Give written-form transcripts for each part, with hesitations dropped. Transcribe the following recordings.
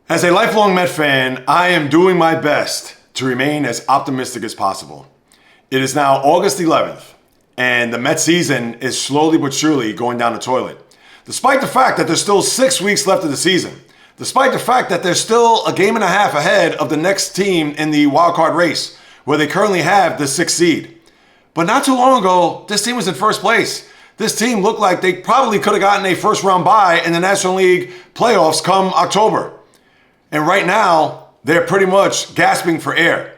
As a lifelong Met fan, I am doing my best to remain as optimistic as possible. It is now August 11th, and the Met season is slowly but surely going down the toilet. Despite the fact that there's still 6 weeks left of the season, despite the fact that there's still a game and a half ahead of the next team in the wild card race, where they currently have the 6th seed. But not too long ago, this team was in first place. This team looked like they probably could have gotten a first round bye in the National League playoffs come October. And right now, they're pretty much gasping for air.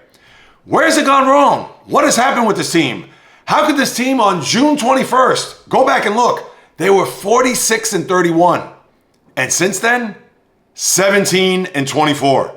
Where has it gone wrong? What has happened with this team? How could this team on June 21st, go back and look, they were 46-31. And since then, 17-24.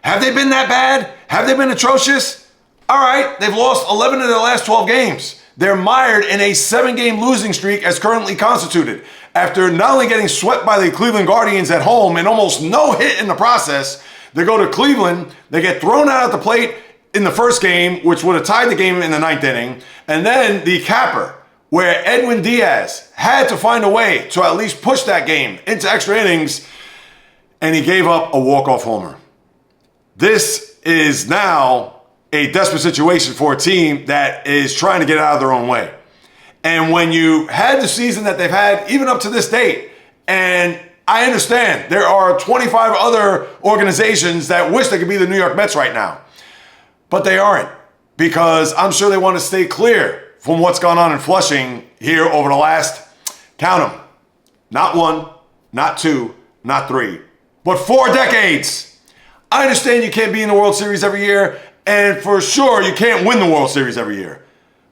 Have they been that bad? Have they been atrocious? All right, they've lost 11 of their last 12 games. They're mired in a 7-game losing streak as currently constituted. After not only getting swept by the Cleveland Guardians at home and almost no hit in the process, they go to Cleveland, they get thrown out at the plate in the first game, which would have tied the game in the 9th inning, and then the capper, where Edwin Diaz had to find a way to at least push that game into extra innings, and he gave up a walk-off homer. This is now a desperate situation for a team that is trying to get out of their own way. And when you had the season that they've had, even up to this date, and I understand there are 25 other organizations that wish they could be the New York Mets right now, but they aren't, because I'm sure they want to stay clear from what's gone on in Flushing here over the last, count them, not 1, not 2, not 3, but 4 decades. I understand you can't be in the World Series every year, and for sure you can't win the World Series every year.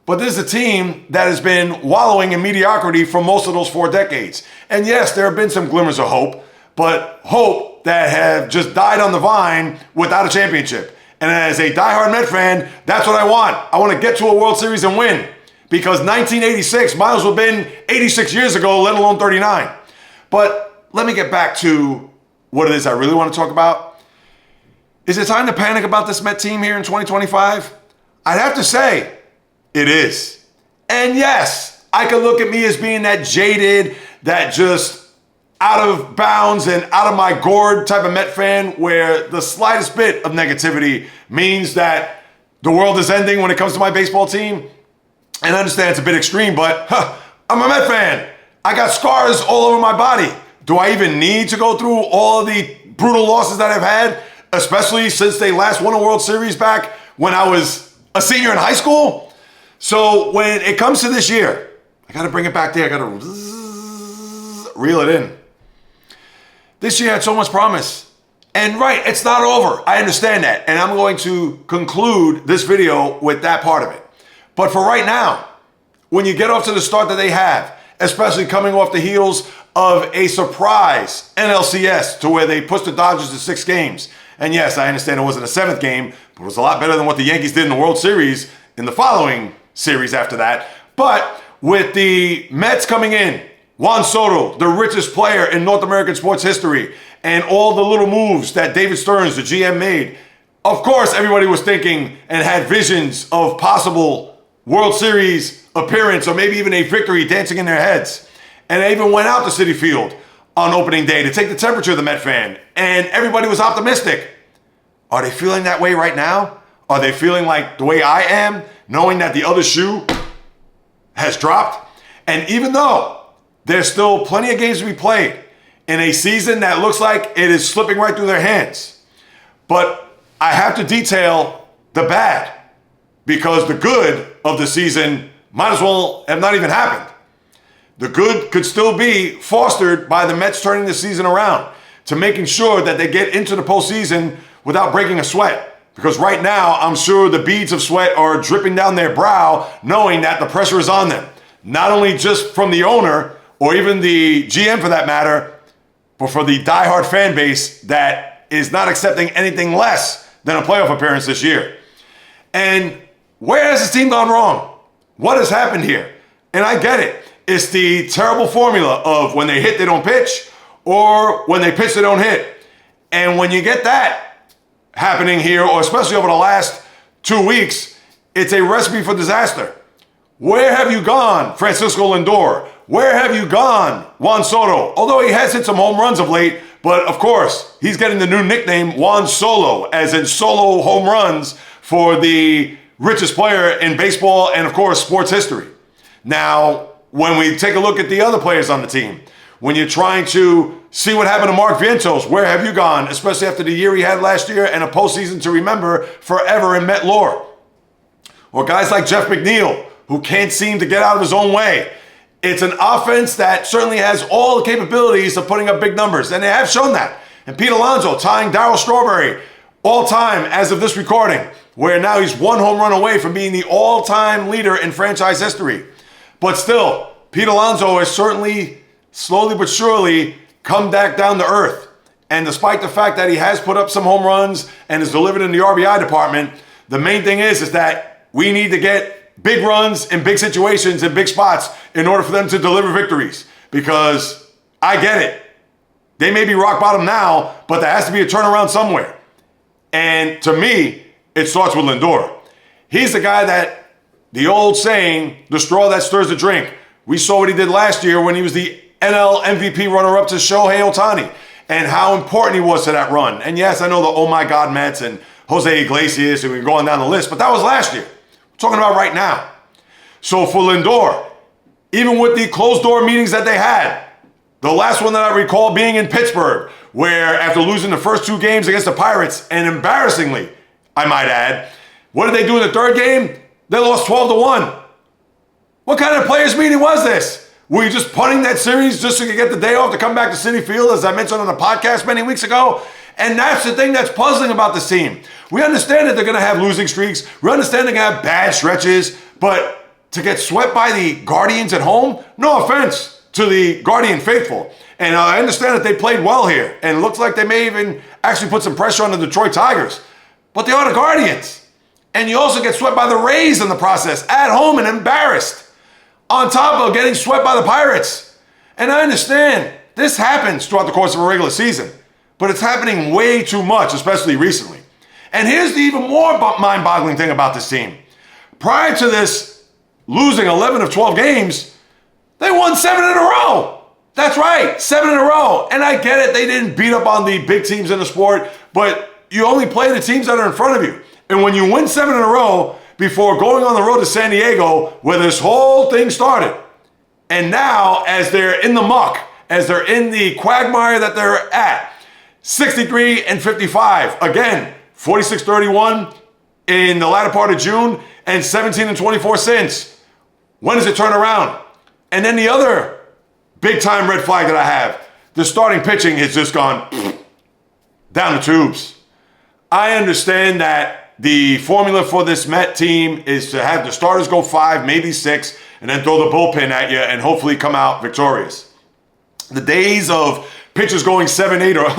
But this is a team that has been wallowing in mediocrity for most of those 4 decades. And yes, there have been some glimmers of hope, but hope that have just died on the vine without a championship. And as a diehard Met fan, that's what I want. I want to get to a World Series and win, because 1986 might as well have been 86 years ago, let alone 39. But let me get back to what it is I really want to talk about. Is it time to panic about this Met team here in 2025? I'd have to say, it is. And yes, I could look at me as being that jaded, that just out of bounds and out of my gourd type of Met fan, where the slightest bit of negativity means that the world is ending when it comes to my baseball team. And I understand it's a bit extreme, but I'm a Met fan. I got scars all over my body. Do I even need to go through all of the brutal losses that I've had, especially since they last won a World Series back when I was a senior in high school? So when it comes to this year, I got to bring it back there. I got to reel it in. This year had so much promise. And right, it's not over. I understand that. And I'm going to conclude this video with that part of it. But for right now, when you get off to the start that they have, especially coming off the heels of a surprise NLCS to where they pushed the Dodgers to 6 games. And yes, I understand it wasn't a 7th game, but it was a lot better than what the Yankees did in the World Series in the following series after that. But with the Mets coming in, Juan Soto, the richest player in North American sports history, and all the little moves that David Stearns, the GM, made, of course, everybody was thinking and had visions of possible World Series appearance or maybe even a victory dancing in their heads. And they even went out to Citi Field on opening day to take the temperature of the Met fan, and everybody was optimistic. Are they feeling that way right now? Are they feeling like the way I am, knowing that the other shoe has dropped? And even though there's still plenty of games to be played in a season that looks like it is slipping right through their hands, but I have to detail the bad, because the good of the season might as well have not even happened. The good could still be fostered by the Mets turning the season around to making sure that they get into the postseason without breaking a sweat. Because right now, I'm sure the beads of sweat are dripping down their brow, knowing that the pressure is on them. Not only just from the owner, or even the GM for that matter, but for the diehard fan base that is not accepting anything less than a playoff appearance this year. And where has this team gone wrong? What has happened here? And I get it. It's the terrible formula of when they hit, they don't pitch, or when they pitch, they don't hit. And when you get that happening here, or especially over the last 2 weeks, it's a recipe for disaster. Where have you gone, Francisco Lindor? Where have you gone, Juan Soto? Although he has hit some home runs of late, but of course, he's getting the new nickname Juan Solo, as in solo home runs for the richest player in baseball and, of course, sports history. Now, when we take a look at the other players on the team, when you're trying to see what happened to Mark Vientos, where have you gone, especially after the year he had last year and a postseason to remember forever in Met lore? Or guys like Jeff McNeil, who can't seem to get out of his own way. It's an offense that certainly has all the capabilities of putting up big numbers, and they have shown that. And Pete Alonso tying Darryl Strawberry all-time as of this recording, where now he's one home run away from being the all-time leader in franchise history. But still, Pete Alonso has certainly, slowly but surely, come back down to earth. And despite the fact that he has put up some home runs and is delivered in the RBI department, the main thing is that we need to get big runs in big situations and big spots in order for them to deliver victories. Because I get it. They may be rock bottom now, but there has to be a turnaround somewhere. And to me, it starts with Lindor. He's the guy that, the old saying, the straw that stirs the drink. We saw what he did last year when he was the NL MVP runner-up to Shohei Ohtani and how important he was to that run. And yes, I know the oh my God Mets and Jose Iglesias, and we're going down the list, but that was last year. We're talking about right now. So for Lindor, even with the closed-door meetings that they had, the last one that I recall being in Pittsburgh, where after losing the first two games against the Pirates, and embarrassingly, I might add, what did they do in the third game? They lost 12-1. What kind of players meeting was this? Were you just punting that series just so you could get the day off to come back to Citi Field, as I mentioned on the podcast many weeks ago? And that's the thing that's puzzling about this team. We understand that they're going to have losing streaks. We understand they're going to have bad stretches. But to get swept by the Guardians at home, no offense to the Guardian faithful. And I understand that they played well here. And it looks like they may even actually put some pressure on the Detroit Tigers. But they are the Guardians. And you also get swept by the Rays in the process, at home and embarrassed. On top of getting swept by the Pirates. And I understand this happens throughout the course of a regular season. But it's happening way too much, especially recently. And here's the even more mind-boggling thing about this team. Prior to this losing 11 of 12 games, they won 7 in a row. That's right, 7 in a row. And I get it, they didn't beat up on the big teams in the sport, but you only play the teams that are in front of you. And when you win 7 in a row before going on the road to San Diego, where this whole thing started, and now as they're in the muck, as they're in the quagmire that they're at, 63 and 55. Again, 46-31 in the latter part of June and 17 and 24 since. When does it turn around? And then the other big time red flag that I have, the starting pitching has just gone down the tubes. I understand that the formula for this Met team is to have the starters go 5, maybe 6, and then throw the bullpen at you and hopefully come out victorious. The days of pitchers going 7, 8, or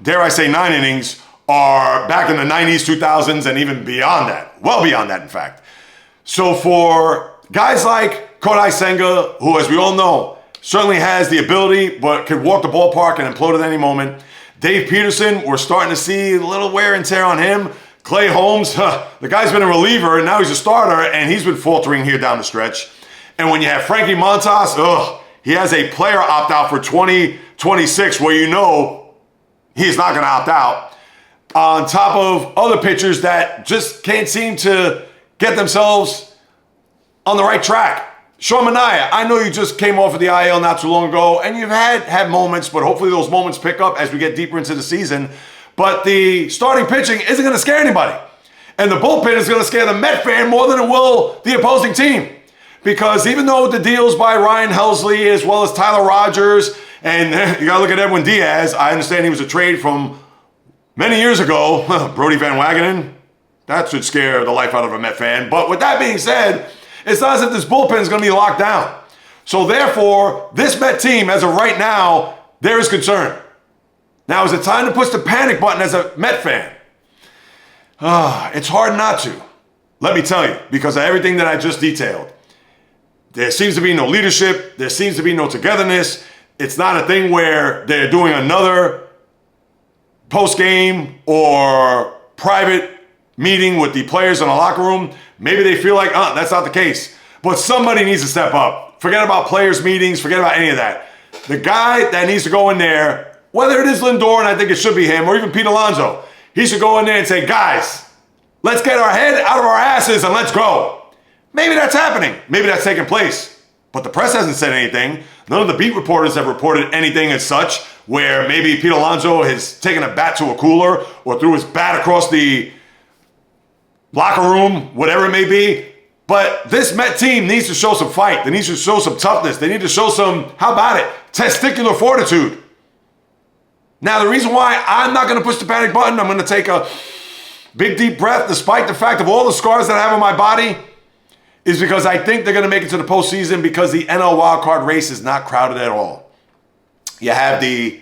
dare I say 9 innings are back in the 90s, 2000s, and even beyond that. Well beyond that, in fact. So for guys like Kodai Senga, who, as we all know, certainly has the ability, but could walk the ballpark and implode at any moment. Dave Peterson, we're starting to see a little wear and tear on him. Clay Holmes, the guy's been a reliever, and now he's a starter, and he's been faltering here down the stretch. And when you have Frankie Montas, he has a player opt-out for 2026 where you know he's not going to opt out. On top of other pitchers that just can't seem to get themselves on the right track. Sean Manaea, I know you just came off of the IL not too long ago, and you've had moments, but hopefully those moments pick up as we get deeper into the season. But the starting pitching isn't going to scare anybody. And the bullpen is going to scare the Met fan more than it will the opposing team. Because even though the deals by Ryan Helsley as well as Tyler Rogers, and you got to look at Edwin Diaz, I understand he was a trade from many years ago, Brody Van Wagenen, that should scare the life out of a Met fan. But with that being said, it's not as if this bullpen is going to be locked down. So therefore, this Met team, as of right now, there is concern. Now, is it time to push the panic button as a Met fan? It's hard not to, let me tell you, because of everything that I just detailed. There seems to be no leadership. There seems to be no togetherness. It's not a thing where they're doing another post-game or private meeting with the players in the locker room. Maybe they feel like, that's not the case. but somebody needs to step up. Forget about players' meetings. Forget about any of that. The guy that needs to go in there, whether it is Lindor, and I think it should be him, or even Pete Alonso, he should go in there and say, guys, let's get our head out of our asses and let's go. Maybe that's happening. Maybe that's taking place. But the press hasn't said anything. None of the beat reporters have reported anything as such, where maybe Pete Alonso has taken a bat to a cooler or threw his bat across the locker room, whatever it may be. But this Met team needs to show some fight. They need to show some toughness. They need to show some, how about it, testicular fortitude. Now, the reason why I'm not going to push the panic button, I'm going to take a big, deep breath, despite the fact of all the scars that I have on my body, is because I think they're going to make it to the postseason because the NL wildcard race is not crowded at all. You have the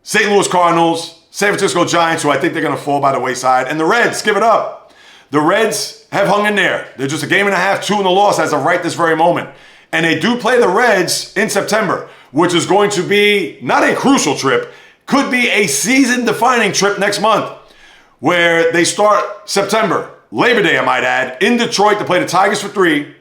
St. Louis Cardinals, San Francisco Giants, who I think they're going to fall by the wayside, and the Reds, give it up. The Reds have hung in there. They're just a game and a half, 2 in the loss as of right this very moment. And they do play the Reds in September, which is going to be not a crucial trip, could be a season-defining trip next month, where they start September, Labor Day, I might add, in Detroit to play the Tigers for 3.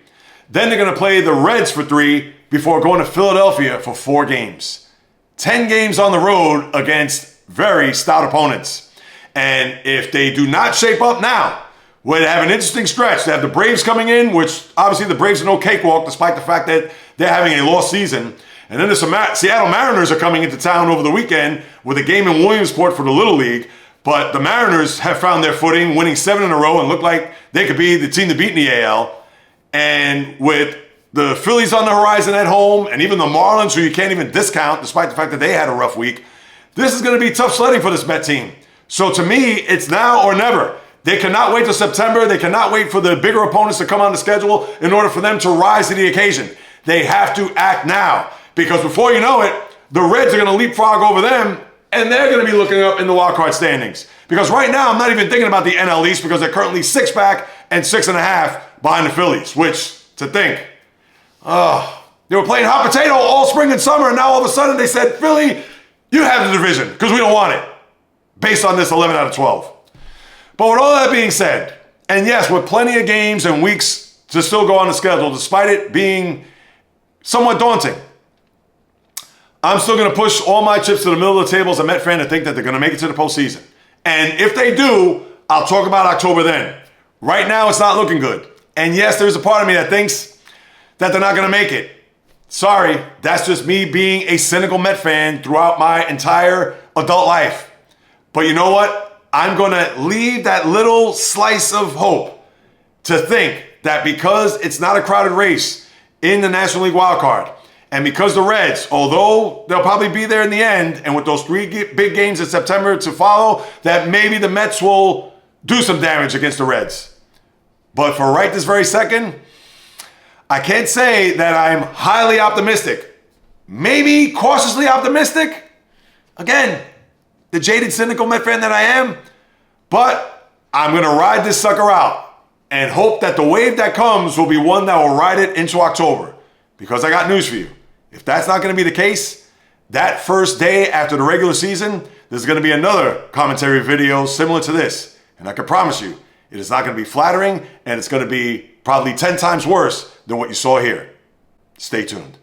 Then they're going to play the Reds for 3 before going to Philadelphia for 4 games. 10 games on the road against very stout opponents. And if they do not shape up now, we'll have an interesting stretch. They have the Braves coming in, which obviously the Braves are no cakewalk, despite the fact that they're having a lost season. And then the Seattle Mariners are coming into town over the weekend with a game in Williamsport for the Little League. But the Mariners have found their footing, winning 7 in a row, and look like they could be the team to beat in the AL. And with the Phillies on the horizon at home, and even the Marlins, who you can't even discount, despite the fact that they had a rough week, this is going to be tough sledding for this Met team. So to me, it's now or never. They cannot wait till September. They cannot wait for the bigger opponents to come on the schedule in order for them to rise to the occasion. They have to act now, because before you know it, the Reds are going to leapfrog over them, and they're going to be looking up in the wildcard standings. Because right now, I'm not even thinking about the NL East because they're currently 6 back and 6.5 behind the Phillies, which, to think, they were playing hot potato all spring and summer, and now all of a sudden they said, Philly, you have the division because we don't want it, based on this 11 out of 12. But with all that being said, and yes, with plenty of games and weeks to still go on the schedule, despite it being somewhat daunting, I'm still going to push all my chips to the middle of the table as a Met fan to think that they're going to make it to the postseason. And if they do, I'll talk about October then. Right now, it's not looking good. And yes, there's a part of me that thinks that they're not going to make it. Sorry, that's just me being a cynical Met fan throughout my entire adult life. But you know what? I'm going to leave that little slice of hope to think that because it's not a crowded race in the National League wildcard, and because the Reds, although they'll probably be there in the end, and with those 3 big games in September to follow, that maybe the Mets will do some damage against the Reds. But for right this very second, I can't say that I'm highly optimistic. Maybe cautiously optimistic. Again, the jaded, cynical Met fan that I am. But I'm going to ride this sucker out and hope that the wave that comes will be one that will ride it into October. Because I got news for you. If that's not going to be the case, that first day after the regular season, there's going to be another commentary video similar to this. And I can promise you, it is not going to be flattering, and it's going to be probably 10 times worse than what you saw here. Stay tuned.